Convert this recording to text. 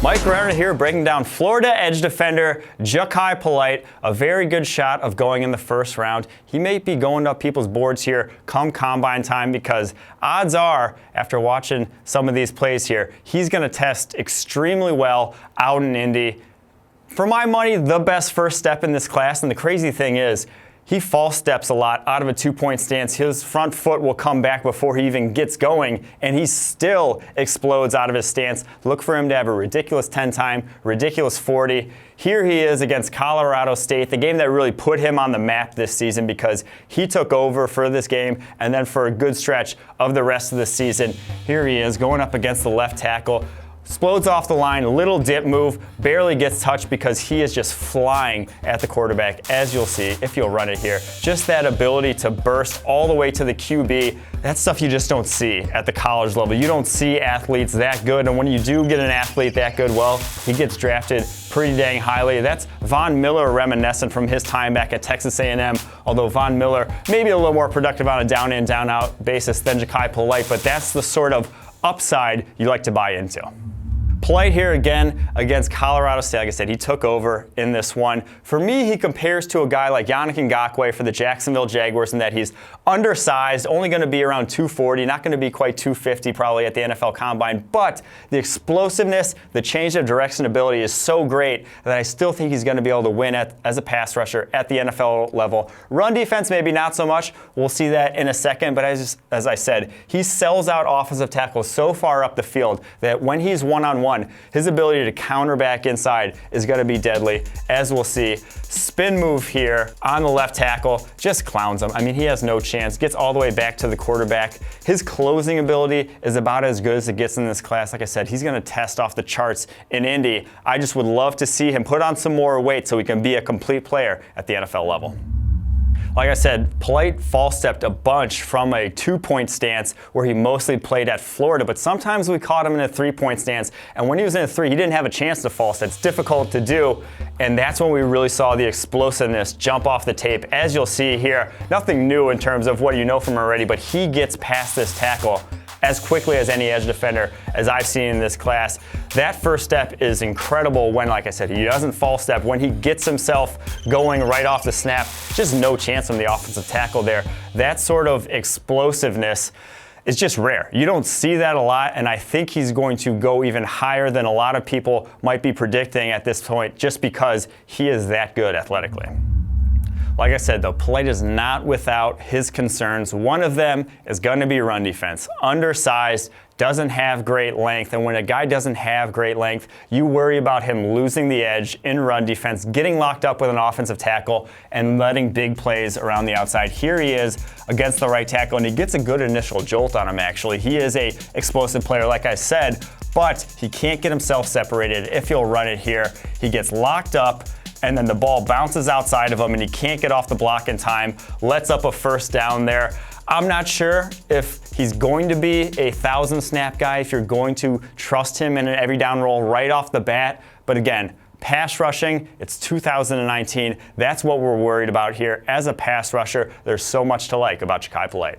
Mike Renner here breaking down Florida edge defender Jachai. A very good shot of going in the first round. He may be going up people's boards here come combine time because odds are, after watching some of these plays here, he's going to test extremely well out in Indy. For my money, the best first step in this class, and the crazy thing is, he false steps a lot out of a two-point stance. His front foot will come back before he even gets going, and he still explodes out of his stance. Look for him to have a ridiculous 10-time, ridiculous 40. Here he is against Colorado State, the game that really put him on the map this season because he took over for this game and then for a good stretch of the rest of the season. Here he is going up against the left tackle. Explodes off the line, little dip move, barely gets touched because he is just flying at the quarterback, as you'll see if you'll run it here. Just that ability to burst all the way to the QB, that's stuff you just don't see at the college level. You don't see athletes that good, and when you do get an athlete that good, well, he gets drafted pretty dang highly. That's Von Miller reminiscent from his time back at Texas A&M, although Von Miller maybe a little more productive on a down-in, down-out basis than Jachai, but that's the sort of upside you like to buy into. Polite here again against Colorado State. Like I said, he took over in this one. For me, he compares to a guy like Yannick Ngakoue for the Jacksonville Jaguars in that he's undersized, only going to be around 240, not going to be quite 250 probably at the NFL Combine, but the explosiveness, the change of direction ability is so great that I still think he's going to be able to win as a pass rusher at the NFL level. Run defense, maybe not so much. We'll see that in a second, but as I said, he sells out offensive tackles so far up the field that when he's one-on-one, his ability to counter back inside is going to be deadly, as we'll see. Spin move here on the left tackle, just clowns him. I mean, he has no chance. Gets all the way back to the quarterback. His closing ability is about as good as it gets in this class. Like I said, he's going to test off the charts in Indy. I just would love to see him put on some more weight so he can be a complete player at the NFL level. Like I said, Polite false stepped a bunch from a two-point stance where he mostly played at Florida, but sometimes we caught him in a three-point stance, and when he was in a three, he didn't have a chance to false step. It's difficult to do, and that's when we really saw the explosiveness jump off the tape. As you'll see here, nothing new in terms of what you know from already, but he gets past this tackle as quickly as any edge defender as I've seen in this class. That first step is incredible when, like I said, he doesn't false step. When he gets himself going right off the snap, just no chance from the offensive tackle there. That sort of explosiveness is just rare. You don't see that a lot, and I think he's going to go even higher than a lot of people might be predicting at this point just because he is that good athletically. Like I said, though, Polite is not without his concerns. One of them is going to be run defense. Undersized, doesn't have great length, and when a guy doesn't have great length, you worry about him losing the edge in run defense, getting locked up with an offensive tackle, and letting big plays around the outside. Here he is against the right tackle, and he gets a good initial jolt on him, actually. He is a explosive player, like I said, but he can't get himself separated if he'll run it here. He gets locked up, and then the ball bounces outside of him and he can't get off the block in time, lets up a first down there. I'm not sure if he's going to be a 1,000 snap guy, if you're going to trust him in an every down role right off the bat. But again, pass rushing, it's 2019. That's what we're worried about here. As a pass rusher, there's so much to like about Jachai.